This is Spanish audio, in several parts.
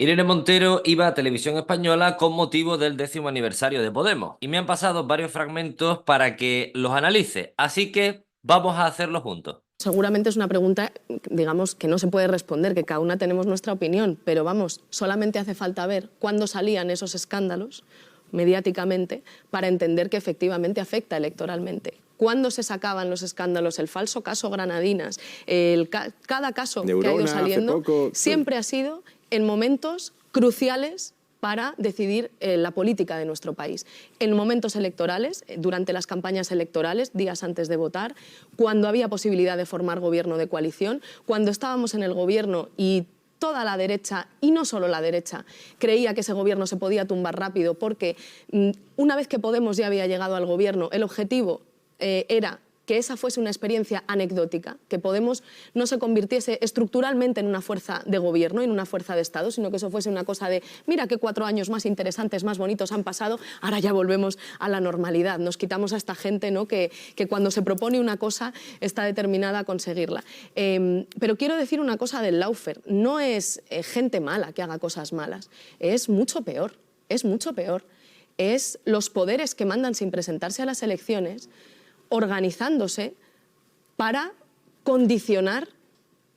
Irene Montero iba a Televisión Española con motivo del 10º aniversario de Podemos y me han pasado varios fragmentos para que los analice, así que vamos a hacerlo juntos. Seguramente es una pregunta, digamos, que no se puede responder, que cada una tenemos nuestra opinión, pero vamos, solamente hace falta ver cuándo salían esos escándalos mediáticamente para entender que efectivamente afecta electoralmente. Cuándo se sacaban los escándalos, el falso caso Granadinas, cada caso Neurona, que ha ido saliendo, poco, siempre ha sido en momentos cruciales para decidir la política de nuestro país. En momentos electorales, durante las campañas electorales, días antes de votar, cuando había posibilidad de formar gobierno de coalición, cuando estábamos en el gobierno y toda la derecha, y no solo la derecha, creía que ese gobierno se podía tumbar rápido porque una vez que Podemos ya había llegado al gobierno, el objetivo era que esa fuese una experiencia anecdótica, que Podemos no se convirtiese estructuralmente en una fuerza de gobierno, en una fuerza de Estado, sino que eso fuese una cosa de, mira qué 4 años más interesantes, más bonitos han pasado, ahora ya volvemos a la normalidad. Nos quitamos a esta gente, ¿no?, que cuando se propone una cosa está determinada a conseguirla. Pero quiero decir una cosa del lawfare, no es gente mala que haga cosas malas, es mucho peor, es mucho peor. Es los poderes que mandan sin presentarse a las elecciones, organizándose para condicionar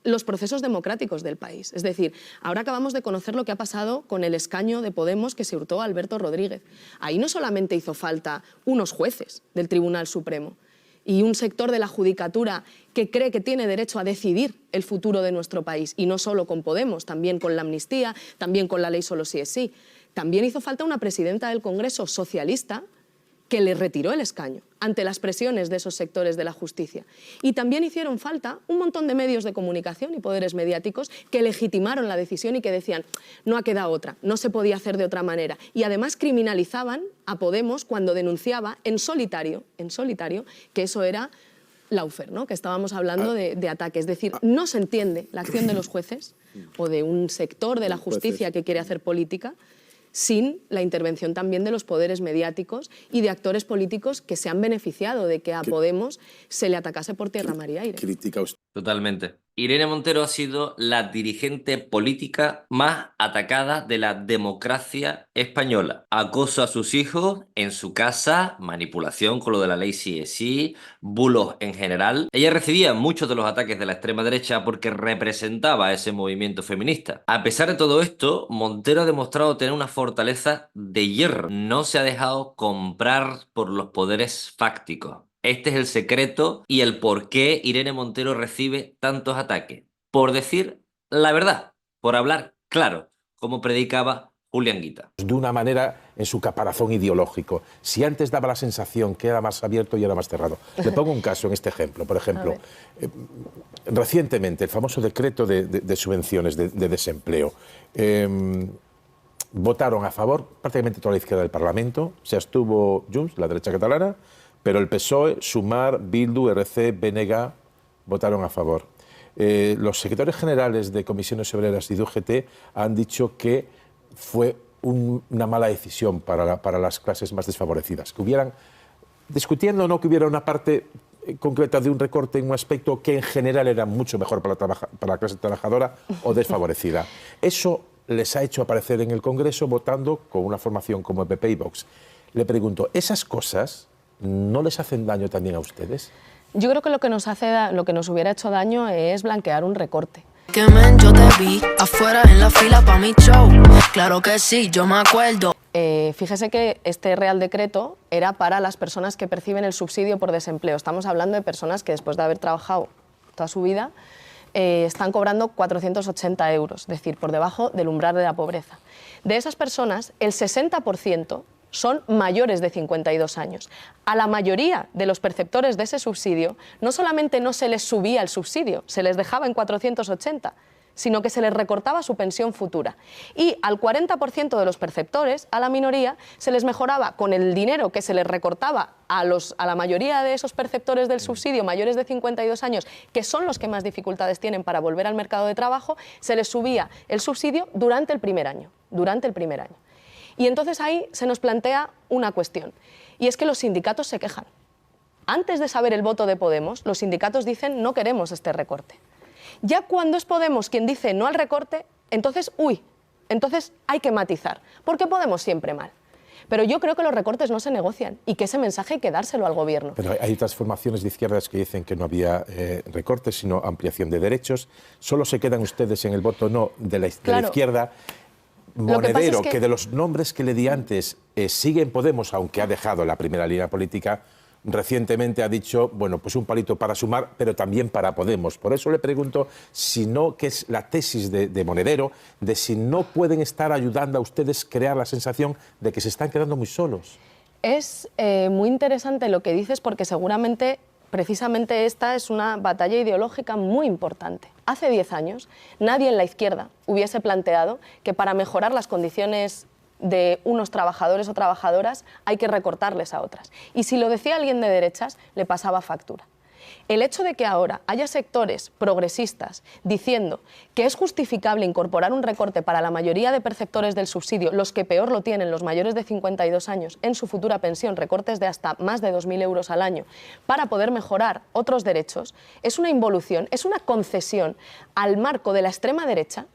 los procesos democráticos del país. Es decir, ahora acabamos de conocer lo que ha pasado con el escaño de Podemos que se hurtó a Alberto Rodríguez. Ahí no solamente hizo falta unos jueces del Tribunal Supremo y un sector de la judicatura que cree que tiene derecho a decidir el futuro de nuestro país, y no solo con Podemos, también con la amnistía, también con la ley solo sí es sí. También hizo falta una presidenta del Congreso socialista que le retiró el escaño ante las presiones de esos sectores de la justicia. Y también hicieron falta un montón de medios de comunicación y poderes mediáticos que legitimaron la decisión y que decían, no ha quedado otra, no se podía hacer de otra manera. Y además criminalizaban a Podemos cuando denunciaba en solitario que eso era lawfare, ¿no?, que estábamos hablando de ataque. Es decir, no se entiende la acción de los jueces o de un sector de la justicia que quiere hacer política sin la intervención también de los poderes mediáticos y de actores políticos que se han beneficiado de que a Podemos se le atacase por tierra, mar y aire. Totalmente. Irene Montero ha sido la dirigente política más atacada de la democracia española. Acoso a sus hijos en su casa, manipulación con lo de la ley sí es sí, bulos en general. Ella recibía muchos de los ataques de la extrema derecha porque representaba a ese movimiento feminista. A pesar de todo esto, Montero ha demostrado tener una fortaleza de hierro. No se ha dejado comprar por los poderes fácticos. Este es el secreto y el por qué Irene Montero recibe tantos ataques. Por decir la verdad, por hablar claro, como predicaba Julián Guita. De una manera en su caparazón ideológico. Si antes daba la sensación que era más abierto y era más cerrado. Le pongo un caso en este ejemplo. Por ejemplo, recientemente el famoso decreto de subvenciones de desempleo. Votaron a favor prácticamente toda la izquierda del Parlamento. Se abstuvo Junts, la derecha catalana, pero el PSOE, Sumar, Bildu, RC, BNG votaron a favor. Los secretarios generales de Comisiones Obreras y de UGT han dicho que fue una mala decisión para las clases más desfavorecidas. Que hubieran, discutiendo o no que hubiera una parte concreta de un recorte en un aspecto que en general era mucho mejor para la clase trabajadora o desfavorecida. Eso les ha hecho aparecer en el Congreso votando con una formación como el PP y Vox. Le pregunto, ¿esas cosas no les hacen daño también a ustedes? Yo creo que lo que nos hubiera hecho daño es blanquear un recorte. Que men, yo te vi afuera en la fila para mi show. Claro que sí, yo me acuerdo. Fíjese que este Real Decreto era para las personas que perciben el subsidio por desempleo. Estamos hablando de personas que después de haber trabajado toda su vida están cobrando 480 euros, es decir, por debajo del umbral de la pobreza. De esas personas, el 60% son mayores de 52 años. A la mayoría de los perceptores de ese subsidio no solamente no se les subía el subsidio, se les dejaba en 480, sino que se les recortaba su pensión futura. Y al 40% de los perceptores, a la minoría, se les mejoraba con el dinero que se les recortaba a la mayoría de esos perceptores del subsidio mayores de 52 años, que son los que más dificultades tienen para volver al mercado de trabajo, se les subía el subsidio durante el primer año. Y entonces ahí se nos plantea una cuestión, y es que los sindicatos se quejan. Antes de saber el voto de Podemos, los sindicatos dicen no queremos este recorte. Ya cuando es Podemos quien dice no al recorte, entonces, Entonces hay que matizar, porque Podemos siempre mal. Pero yo creo que los recortes no se negocian y que ese mensaje hay que dárselo al gobierno. Pero hay otras formaciones de izquierdas que dicen que no había recortes, sino ampliación de derechos. Solo se quedan ustedes en el voto no de la izquierda. Monedero, que de los nombres que le di antes, sigue en Podemos, aunque ha dejado la primera línea política, recientemente ha dicho, bueno, pues un palito para Sumar, pero también para Podemos. Por eso le pregunto si no, que es la tesis de Monedero, de si no pueden estar ayudando a ustedes a crear la sensación de que se están quedando muy solos. Es muy interesante lo que dices, porque seguramente, precisamente esta es una batalla ideológica muy importante. Hace 10 años, nadie en la izquierda hubiese planteado que para mejorar las condiciones de unos trabajadores o trabajadoras hay que recortarles a otras. Y si lo decía alguien de derechas, le pasaba factura. El hecho de que ahora haya sectores progresistas diciendo que es justificable incorporar un recorte para la mayoría de perceptores del subsidio, los que peor lo tienen, los mayores de 52 años, en su futura pensión, recortes de hasta más de 2.000 euros al año, para poder mejorar otros derechos, es una involución, es una concesión al marco de la extrema derecha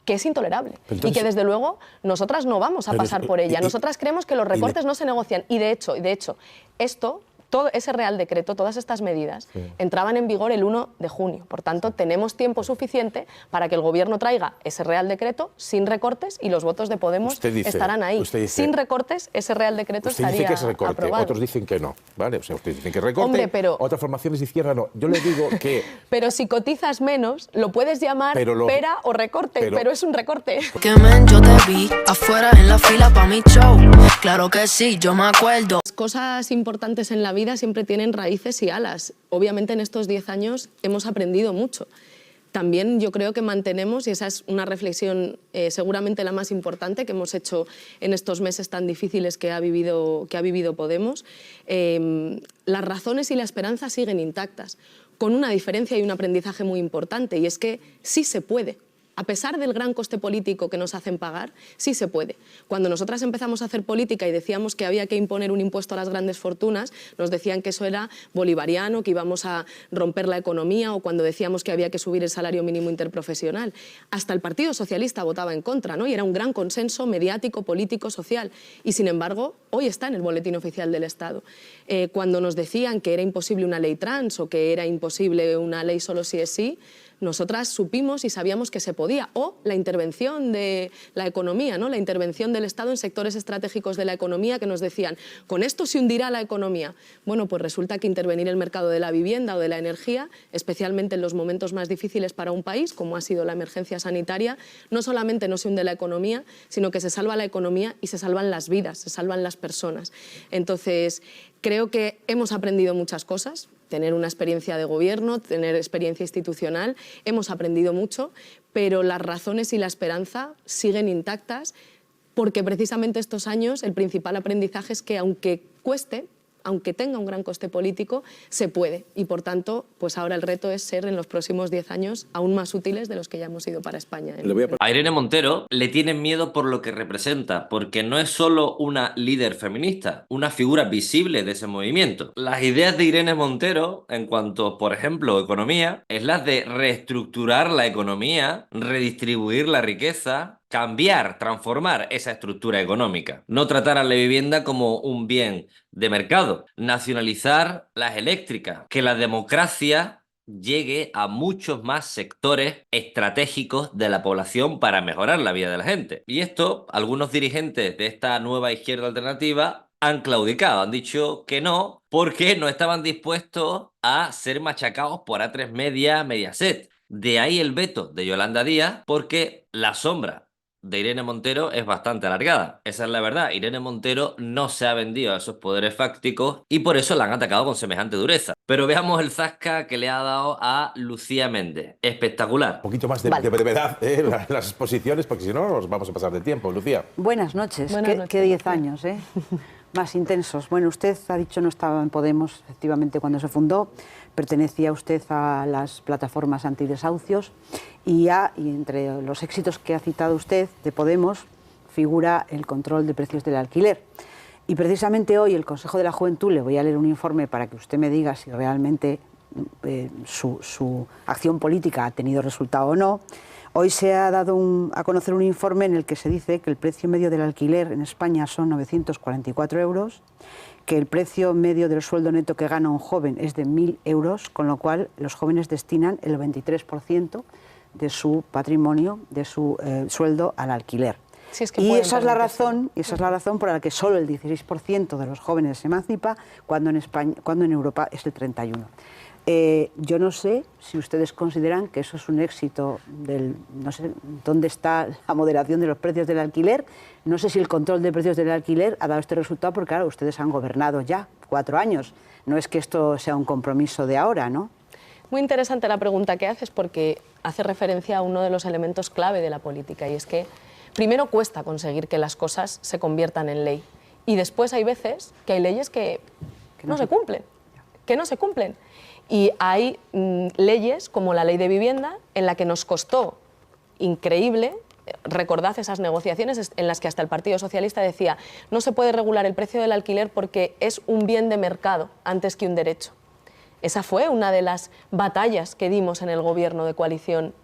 que es intolerable. Entonces, y que desde luego nosotras no vamos a pasar por ella. Nosotras creemos que los recortes no se negocian y de hecho esto, todo ese Real Decreto, todas estas medidas, entraban en vigor el 1 de junio. Por tanto, tenemos tiempo suficiente para que el Gobierno traiga ese Real Decreto sin recortes y los votos de Podemos estarán ahí. Sin recortes, ese Real Decreto estaría que es recorte, aprobado. Otros dicen que no, ¿vale? O sea, ustedes dicen que recorte, hombre, pero, otras formaciones de izquierda no. Yo le digo que... Pero si cotizas menos, lo puedes llamar pera o recorte, pero es un recorte. Que men, yo te vi afuera en la fila pa' mi show. Claro que sí, yo me acuerdo. Las cosas importantes en la vida siempre tienen raíces y alas. Obviamente en estos 10 años hemos aprendido mucho. También yo creo que mantenemos, y esa es una reflexión seguramente la más importante que hemos hecho en estos meses tan difíciles que ha vivido Podemos, las razones y la esperanza siguen intactas, con una diferencia y un aprendizaje muy importante, y es que sí se puede. A pesar del gran coste político que nos hacen pagar, sí se puede. Cuando nosotras empezamos a hacer política y decíamos que había que imponer un impuesto a las grandes fortunas, nos decían que eso era bolivariano, que íbamos a romper la economía, o cuando decíamos que había que subir el salario mínimo interprofesional. Hasta el Partido Socialista votaba en contra, ¿no? Y era un gran consenso mediático, político, social. Y sin embargo, hoy está en el Boletín Oficial del Estado. Cuando nos decían que era imposible una ley trans o que era imposible una ley solo sí es sí, nosotras supimos y sabíamos que se podía. O la intervención de la economía, ¿no? La intervención del Estado en sectores estratégicos de la economía que nos decían, con esto se hundirá la economía. Bueno, pues resulta que intervenir el mercado de la vivienda o de la energía, especialmente en los momentos más difíciles para un país, como ha sido la emergencia sanitaria, no solamente no se hunde la economía, sino que se salva la economía y se salvan las vidas, se salvan las personas. Entonces, creo que hemos aprendido muchas cosas. Tener una experiencia de gobierno, tener experiencia institucional, hemos aprendido mucho, pero las razones y la esperanza siguen intactas, porque precisamente estos años el principal aprendizaje es que aunque cueste, aunque tenga un gran coste político, se puede. Y por tanto, pues ahora el reto es ser en los próximos 10 años aún más útiles de los que ya hemos sido para España. A Irene Montero le tienen miedo por lo que representa, porque no es solo una líder feminista, una figura visible de ese movimiento. Las ideas de Irene Montero, en cuanto, por ejemplo, economía, es las de reestructurar la economía, redistribuir la riqueza, cambiar, transformar esa estructura económica. No tratar a la vivienda como un bien de mercado. Nacionalizar las eléctricas. Que la democracia llegue a muchos más sectores estratégicos de la población para mejorar la vida de la gente. Y esto, algunos dirigentes de esta nueva izquierda alternativa han claudicado, han dicho que no, porque no estaban dispuestos a ser machacados por A3 Media, Mediaset. De ahí el veto de Yolanda Díaz, porque la sombra de Irene Montero es bastante alargada. Esa es la verdad. Irene Montero no se ha vendido a esos poderes fácticos y por eso la han atacado con semejante dureza. Pero veamos el zasca que le ha dado a Lucía Méndez. Espectacular. Un poquito más de brevedad las exposiciones, porque si no nos vamos a pasar de tiempo. Lucía. Buenas noches. Buenas noches. Qué 10 años, ¿eh? Más intensos. Bueno, usted ha dicho no estaba en Podemos, efectivamente, cuando se fundó. Pertenecía usted a las plataformas antidesahucios y entre los éxitos que ha citado usted de Podemos figura el control de precios del alquiler. Y precisamente hoy el Consejo de la Juventud, le voy a leer un informe para que usted me diga si realmente su acción política ha tenido resultado o no. Hoy se ha dado a conocer un informe en el que se dice que el precio medio del alquiler en España son 944 euros, que el precio medio del sueldo neto que gana un joven es de 1.000 euros, con lo cual los jóvenes destinan el 23% de su patrimonio, de su sueldo al alquiler. Sí, es que y pueden esa es la permitirse. razón por la que solo el 16% de los jóvenes se emancipa, cuando en Europa es el 31%. Yo no sé si ustedes consideran que eso es un éxito no sé dónde está la moderación de los precios del alquiler, no sé si el control de precios del alquiler ha dado este resultado, porque claro, ustedes han gobernado ya 4 años, no es que esto sea un compromiso de ahora, ¿no? Muy interesante la pregunta que haces, porque hace referencia a uno de los elementos clave de la política, y es que primero cuesta conseguir que las cosas se conviertan en ley, y después hay veces que hay leyes que no se cumplen, Y hay leyes como la Ley de Vivienda, en la que nos costó increíble. Recordad esas negociaciones en las que hasta el Partido Socialista decía: no se puede regular el precio del alquiler porque es un bien de mercado antes que un derecho. Esa fue una de las batallas que dimos en el gobierno de coalición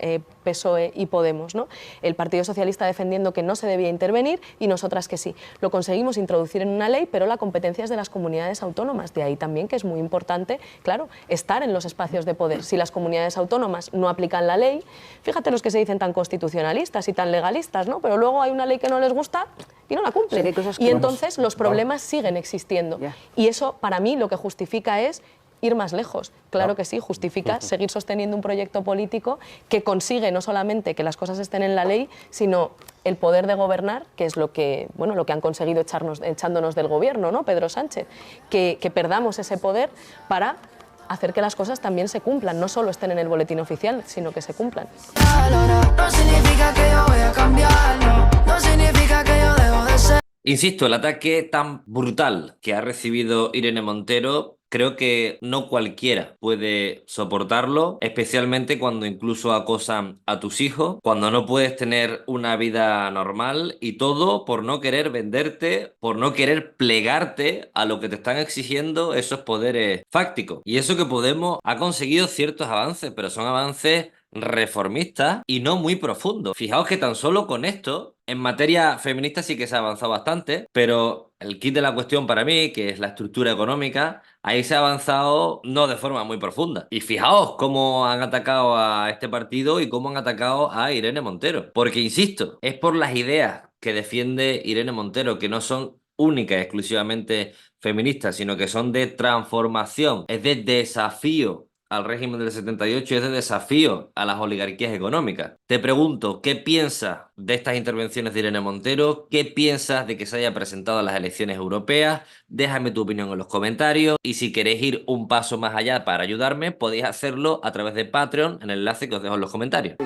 PSOE y Podemos, ¿no? El Partido Socialista defendiendo que no se debía intervenir y nosotras que sí. Lo conseguimos introducir en una ley, pero la competencia es de las comunidades autónomas. De ahí también que es muy importante, claro, estar en los espacios de poder. Si las comunidades autónomas no aplican la ley, fíjate los que se dicen tan constitucionalistas y tan legalistas, ¿no? Pero luego hay una ley que no les gusta y no la cumplen. Y entonces los problemas siguen existiendo. Y eso, para mí, lo que justifica es ir más lejos. Claro que sí, justifica seguir sosteniendo un proyecto político que consigue no solamente que las cosas estén en la ley, sino el poder de gobernar, que es lo que han conseguido echándonos del gobierno, ¿no? Pedro Sánchez, que perdamos ese poder para hacer que las cosas también se cumplan, no solo estén en el boletín oficial, sino que se cumplan. No significa que yo voy a cambiar, no significa que yo debo de ser. Insisto, el ataque tan brutal que ha recibido Irene Montero, creo que no cualquiera puede soportarlo, especialmente cuando incluso acosan a tus hijos, cuando no puedes tener una vida normal, y todo por no querer venderte, por no querer plegarte a lo que te están exigiendo esos poderes fácticos. Y eso que Podemos ha conseguido ciertos avances, pero son avances reformistas y no muy profundos. Fijaos que tan solo con esto, en materia feminista sí que se ha avanzado bastante, pero el kit de la cuestión para mí, que es la estructura económica, ahí se ha avanzado no de forma muy profunda. Y fijaos cómo han atacado a este partido y cómo han atacado a Irene Montero. Porque, insisto, es por las ideas que defiende Irene Montero, que no son únicas, exclusivamente feministas, sino que son de transformación, es de desafío al régimen del 78, es de desafío a las oligarquías económicas. Te pregunto, ¿qué piensas de estas intervenciones de Irene Montero? ¿Qué piensas de que se haya presentado a las elecciones europeas? Déjame tu opinión en los comentarios, y si queréis ir un paso más allá para ayudarme, podéis hacerlo a través de Patreon, en el enlace que os dejo en los comentarios.